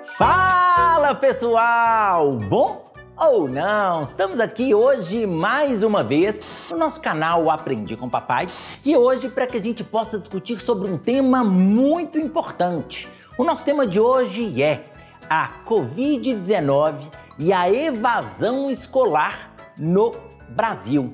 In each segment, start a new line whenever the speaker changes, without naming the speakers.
Fala pessoal! Bom ou não? Estamos aqui hoje mais uma vez no nosso canal Aprendi com Papai e hoje para que a gente possa discutir sobre um tema muito importante. O nosso tema de hoje é a Covid-19 e a evasão escolar no Brasil.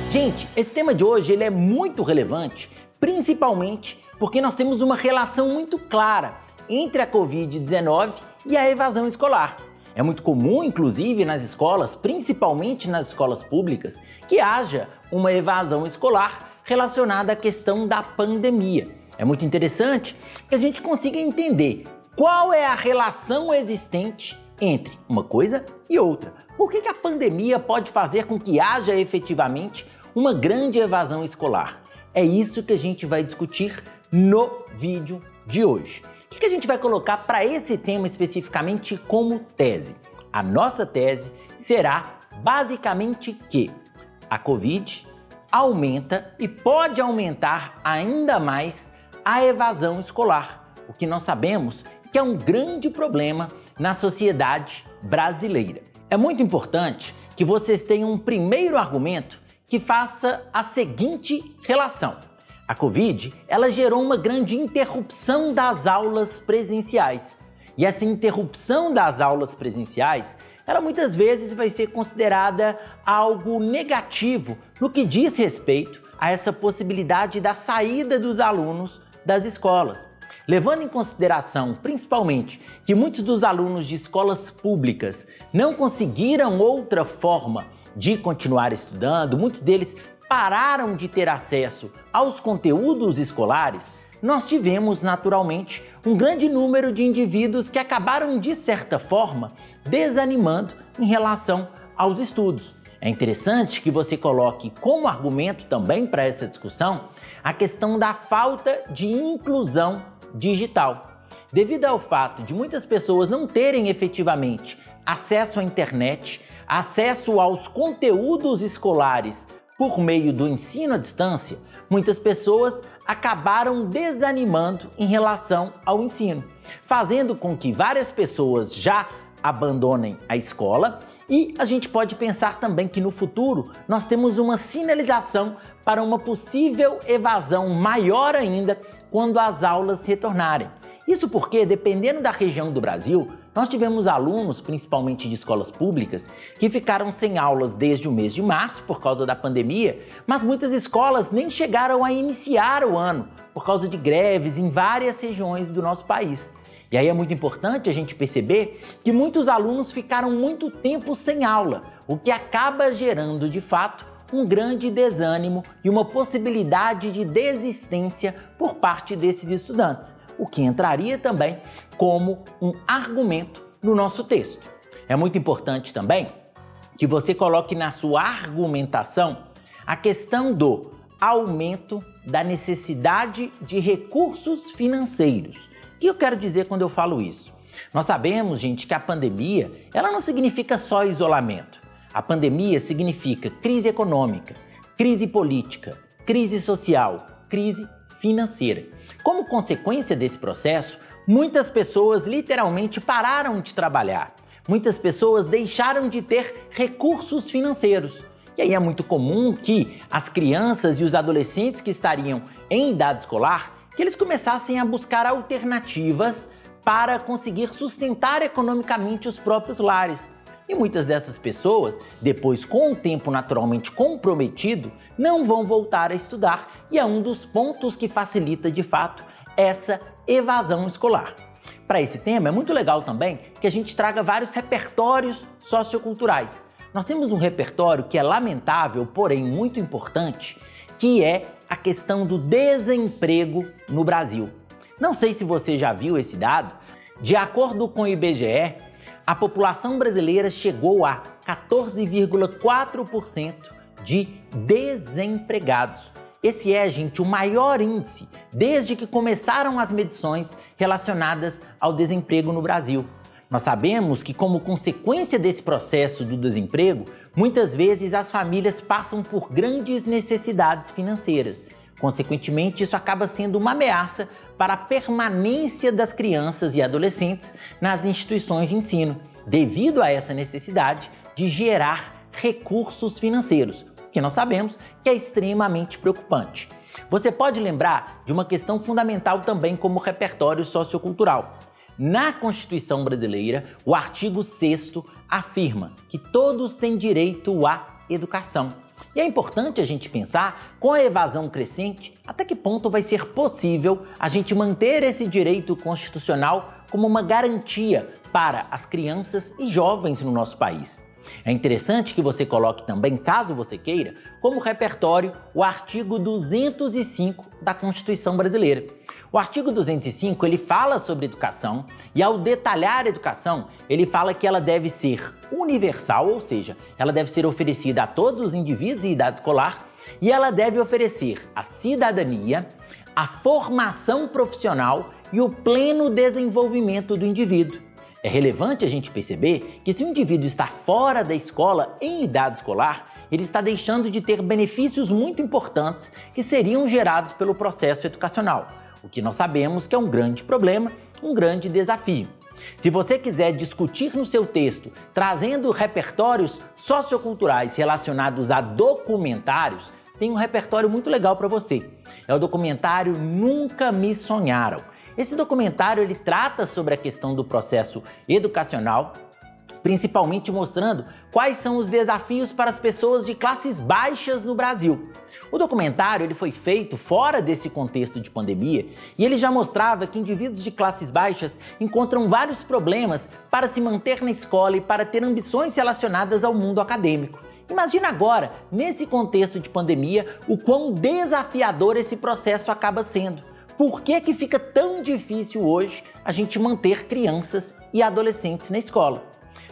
Gente, esse tema de hoje ele é muito relevante, principalmente porque nós temos uma relação muito clara entre a Covid-19 e a evasão escolar. É muito comum, inclusive, nas escolas, principalmente nas escolas públicas, que haja uma evasão escolar relacionada à questão da pandemia. É muito interessante que a gente consiga entender qual é a relação existente entre uma coisa e outra. Por que a pandemia pode fazer com que haja efetivamente uma grande evasão escolar? É isso que a gente vai discutir no vídeo de hoje. O que a gente vai colocar para esse tema especificamente como tese? A nossa tese será basicamente que a Covid aumenta e pode aumentar ainda mais a evasão escolar, o que nós sabemos que é um grande problema na sociedade brasileira. É muito importante que vocês tenham um primeiro argumento que faça a seguinte relação. A Covid, ela gerou uma grande interrupção das aulas presenciais. E essa interrupção das aulas presenciais, ela muitas vezes vai ser considerada algo negativo no que diz respeito a essa possibilidade da saída dos alunos das escolas. Levando em consideração, principalmente, que muitos dos alunos de escolas públicas não conseguiram outra forma de continuar estudando, muitos deles pararam de ter acesso aos conteúdos escolares, nós tivemos naturalmente um grande número de indivíduos que acabaram de certa forma desanimando em relação aos estudos. É interessante que você coloque como argumento também para essa discussão a questão da falta de inclusão digital. Devido ao fato de muitas pessoas não terem efetivamente acesso à internet, acesso aos conteúdos escolares por meio do ensino à distância, muitas pessoas acabaram desanimando em relação ao ensino, fazendo com que várias pessoas já abandonem a escola e a gente pode pensar também que no futuro nós temos uma sinalização para uma possível evasão maior ainda quando as aulas retornarem. Isso porque, dependendo da região do Brasil, nós tivemos alunos, principalmente de escolas públicas, que ficaram sem aulas desde o mês de março por causa da pandemia, mas muitas escolas nem chegaram a iniciar o ano por causa de greves em várias regiões do nosso país. E aí é muito importante a gente perceber que muitos alunos ficaram muito tempo sem aula, o que acaba gerando, de fato, um grande desânimo e uma possibilidade de desistência por parte desses estudantes, o que entraria também como um argumento no nosso texto. É muito importante também que você coloque na sua argumentação a questão do aumento da necessidade de recursos financeiros. O que eu quero dizer quando eu falo isso? Nós sabemos, gente, que a pandemia, ela não significa só isolamento. A pandemia significa crise econômica, crise política, crise social, crise financeira. Como consequência desse processo, muitas pessoas literalmente pararam de trabalhar. Muitas pessoas deixaram de ter recursos financeiros. E aí é muito comum que as crianças e os adolescentes que estariam em idade escolar, que eles começassem a buscar alternativas para conseguir sustentar economicamente os próprios lares. E muitas dessas pessoas, depois com o tempo naturalmente comprometido, não vão voltar a estudar e é um dos pontos que facilita de fato essa evasão escolar. Para esse tema é muito legal também que a gente traga vários repertórios socioculturais. Nós temos um repertório que é lamentável, porém muito importante, que é a questão do desemprego no Brasil. Não sei se você já viu esse dado. De acordo com o IBGE, a população brasileira chegou a 14,4% de desempregados. Esse é, gente, o maior índice desde que começaram as medições relacionadas ao desemprego no Brasil. Nós sabemos que, como consequência desse processo do desemprego, muitas vezes as famílias passam por grandes necessidades financeiras. Consequentemente, isso acaba sendo uma ameaça para a permanência das crianças e adolescentes nas instituições de ensino, devido a essa necessidade de gerar recursos financeiros, que nós sabemos que é extremamente preocupante. Você pode lembrar de uma questão fundamental também como repertório sociocultural. Na Constituição brasileira, o artigo 6º afirma que todos têm direito à educação. E é importante a gente pensar, com a evasão crescente, até que ponto vai ser possível a gente manter esse direito constitucional como uma garantia para as crianças e jovens no nosso país. É interessante que você coloque também, caso você queira, como repertório o artigo 205 da Constituição brasileira. O artigo 205, ele fala sobre educação e, ao detalhar a educação, ele fala que ela deve ser universal, ou seja, ela deve ser oferecida a todos os indivíduos de idade escolar e ela deve oferecer a cidadania, a formação profissional e o pleno desenvolvimento do indivíduo. É relevante a gente perceber que se o indivíduo está fora da escola em idade escolar, ele está deixando de ter benefícios muito importantes que seriam gerados pelo processo educacional, o que nós sabemos que é um grande problema, um grande desafio. Se você quiser discutir no seu texto, trazendo repertórios socioculturais relacionados a documentários, tem um repertório muito legal para você. É o documentário Nunca Me Sonharam. Esse documentário ele trata sobre a questão do processo educacional, principalmente mostrando quais são os desafios para as pessoas de classes baixas no Brasil. O documentário ele foi feito fora desse contexto de pandemia e ele já mostrava que indivíduos de classes baixas encontram vários problemas para se manter na escola e para ter ambições relacionadas ao mundo acadêmico. Imagina agora, nesse contexto de pandemia, o quão desafiador esse processo acaba sendo. Por que que fica tão difícil hoje a gente manter crianças e adolescentes na escola?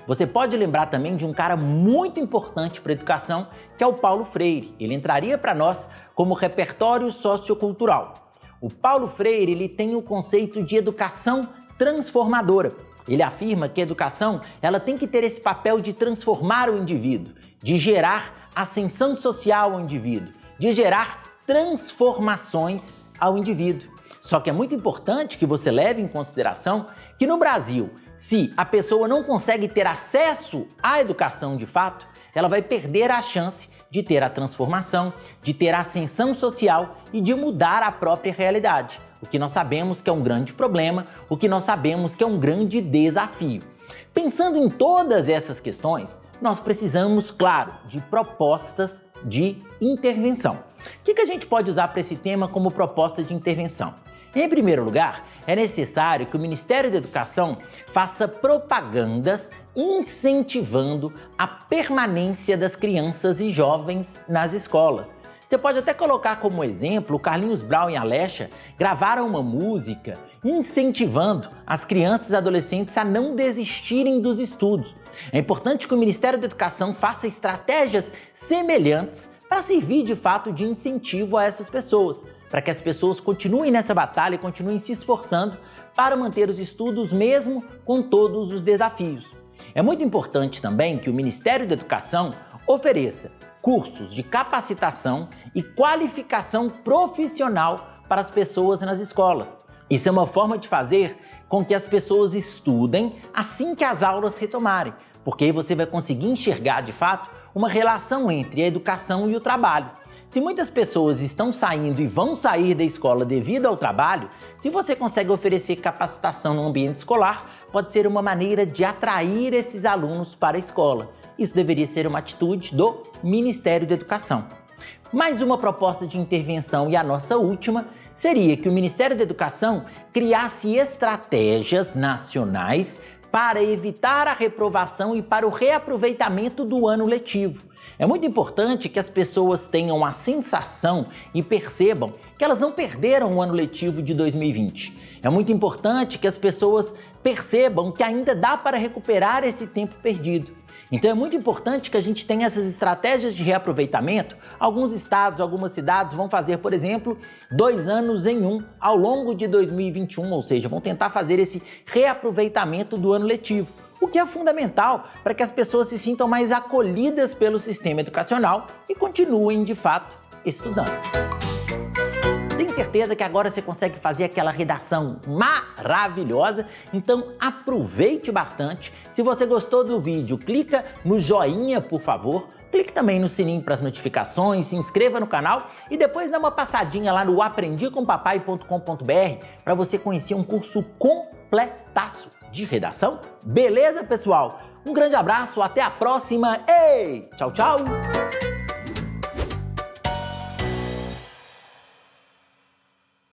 Você pode lembrar também de um cara muito importante para a educação, que é o Paulo Freire. Ele entraria para nós como repertório sociocultural. O Paulo Freire ele tem o conceito de educação transformadora. Ele afirma que a educação ela tem que ter esse papel de transformar o indivíduo, de gerar ascensão social ao indivíduo, de gerar transformações ao indivíduo. Só que é muito importante que você leve em consideração que no Brasil, se a pessoa não consegue ter acesso à educação de fato, ela vai perder a chance de ter a transformação, de ter a ascensão social e de mudar a própria realidade. O que nós sabemos que é um grande problema, o que nós sabemos que é um grande desafio. Pensando em todas essas questões, nós precisamos, claro, de propostas de intervenção. O que a gente pode usar para esse tema como proposta de intervenção? Em primeiro lugar, é necessário que o Ministério da Educação faça propagandas incentivando a permanência das crianças e jovens nas escolas. Você pode até colocar como exemplo o Carlinhos Brown e a Alexa gravaram uma música incentivando as crianças e adolescentes a não desistirem dos estudos. É importante que o Ministério da Educação faça estratégias semelhantes para servir de fato de incentivo a essas pessoas, para que as pessoas continuem nessa batalha e continuem se esforçando para manter os estudos mesmo com todos os desafios. É muito importante também que o Ministério da Educação ofereça cursos de capacitação e qualificação profissional para as pessoas nas escolas. Isso é uma forma de fazer com que as pessoas estudem assim que as aulas retomarem, porque aí você vai conseguir enxergar de fato uma relação entre a educação e o trabalho. Se muitas pessoas estão saindo e vão sair da escola devido ao trabalho, se você consegue oferecer capacitação no ambiente escolar, pode ser uma maneira de atrair esses alunos para a escola. Isso deveria ser uma atitude do Ministério da Educação. Mais uma proposta de intervenção, e a nossa última, seria que o Ministério da Educação criasse estratégias nacionais para evitar a reprovação e para o reaproveitamento do ano letivo. É muito importante que as pessoas tenham a sensação e percebam que elas não perderam o ano letivo de 2020. É muito importante que as pessoas percebam que ainda dá para recuperar esse tempo perdido. Então é muito importante que a gente tenha essas estratégias de reaproveitamento. Alguns estados, algumas cidades vão fazer, por exemplo, 2 anos em um ao longo de 2021, ou seja, vão tentar fazer esse reaproveitamento do ano letivo, o que é fundamental para que as pessoas se sintam mais acolhidas pelo sistema educacional e continuem, de fato, estudando. Tenho certeza que agora você consegue fazer aquela redação maravilhosa, então aproveite bastante. Se você gostou do vídeo, clica no joinha, por favor. Clique também no sininho para as notificações, se inscreva no canal e depois dá uma passadinha lá no aprendicompapai.com.br para você conhecer um curso completaço de redação. Beleza, pessoal? Um grande abraço, até a próxima. Ei, tchau, tchau!